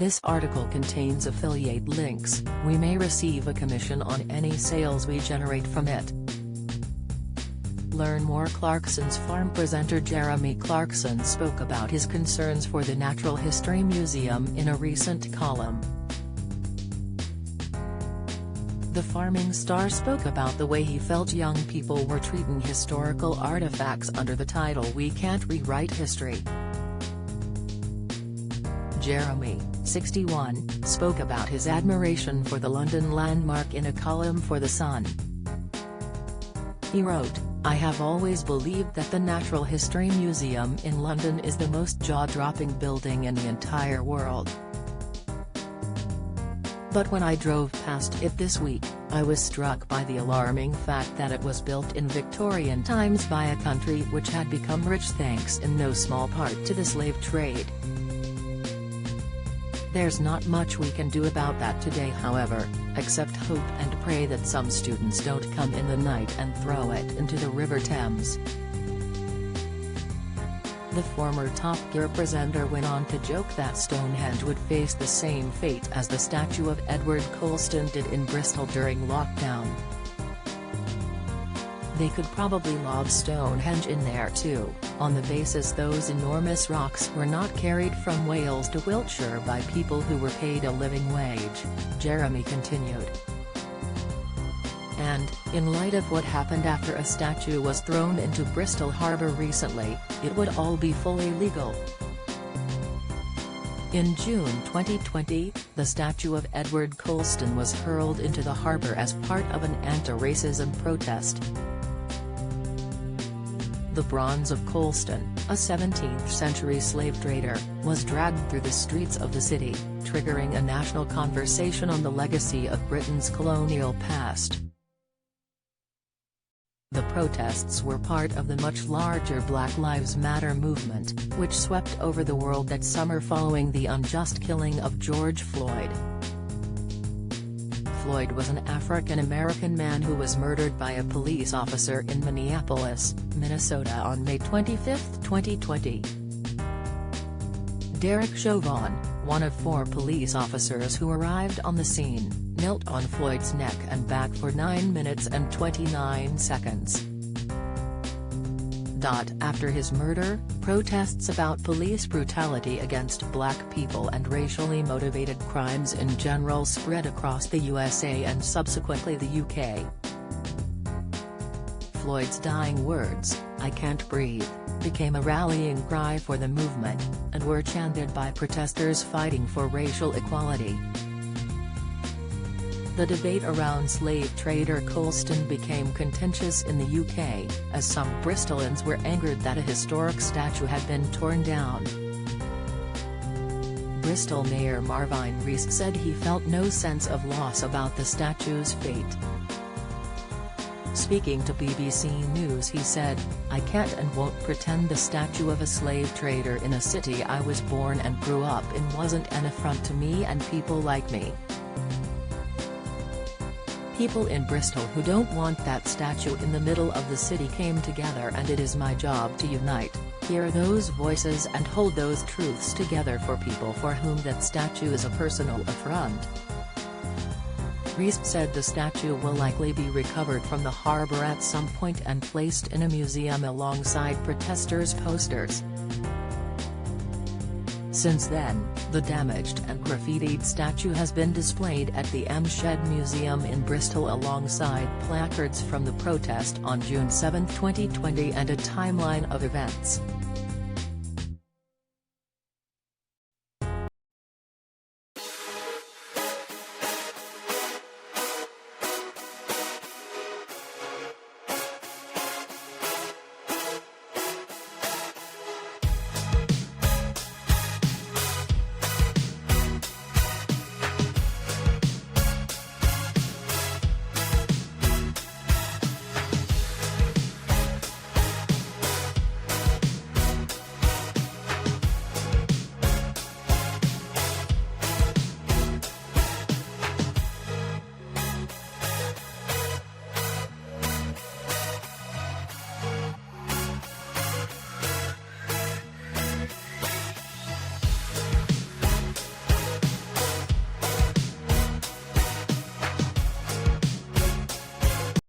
This article contains affiliate links. We may receive a commission on any sales we generate from it. Learn more. Clarkson's farm presenter Jeremy Clarkson spoke about his concerns for the Natural History Museum in a recent column. The farming star spoke about the way he felt young people were treating historical artifacts under the title "We Can't Rewrite History." Jeremy, 61, spoke about his admiration for the London landmark in a column for The Sun. He wrote, "I have always believed that the Natural History Museum in London is the most jaw-dropping building in the entire world. But when I drove past it this week, I was struck by the alarming fact that it was built in Victorian times by a country which had become rich thanks in no small part to the slave trade. There's not much we can do about that today, however, except hope and pray that some students don't come in the night and throw it into the River Thames." The former Top Gear presenter went on to joke that Stonehenge would face the same fate as the statue of Edward Colston did in Bristol during lockdown. "They could probably lob Stonehenge in there too, on the basis those enormous rocks were not carried from Wales to Wiltshire by people who were paid a living wage," Jeremy continued. And, in light of what happened after a statue was thrown into Bristol Harbour recently, it would all be fully legal. In June 2020, the statue of Edward Colston was hurled into the harbour as part of an anti-racism protest. The bronze of Colston, a 17th-century slave trader, was dragged through the streets of the city, triggering a national conversation on the legacy of Britain's colonial past. The protests were part of the much larger Black Lives Matter movement, which swept over the world that summer following the unjust killing of George Floyd. Floyd was an African-American man who was murdered by a police officer in Minneapolis, Minnesota on May 25, 2020. Derek Chauvin, one of 4 police officers who arrived on the scene, knelt on Floyd's neck and back for 9 minutes and 29 seconds. After his murder, protests about police brutality against black people and racially motivated crimes in general spread across the USA and subsequently the UK. Floyd's dying words, "I can't breathe," became a rallying cry for the movement, and were chanted by protesters fighting for racial equality. The debate around slave trader Colston became contentious in the UK, as some Bristolians were angered that a historic statue had been torn down. Bristol Mayor Marvin Rees said he felt no sense of loss about the statue's fate. Speaking to BBC News, he said, "I can't and won't pretend the statue of a slave trader in a city I was born and grew up in wasn't an affront to me and people like me. People in Bristol who don't want that statue in the middle of the city came together, and it is my job to unite, hear those voices and hold those truths together for people for whom that statue is a personal affront." Rees said the statue will likely be recovered from the harbour at some point and placed in a museum alongside protesters' posters. Since then, the damaged and graffitied statue has been displayed at the Shed Museum in Bristol alongside placards from the protest on June 7, 2020 and a timeline of events.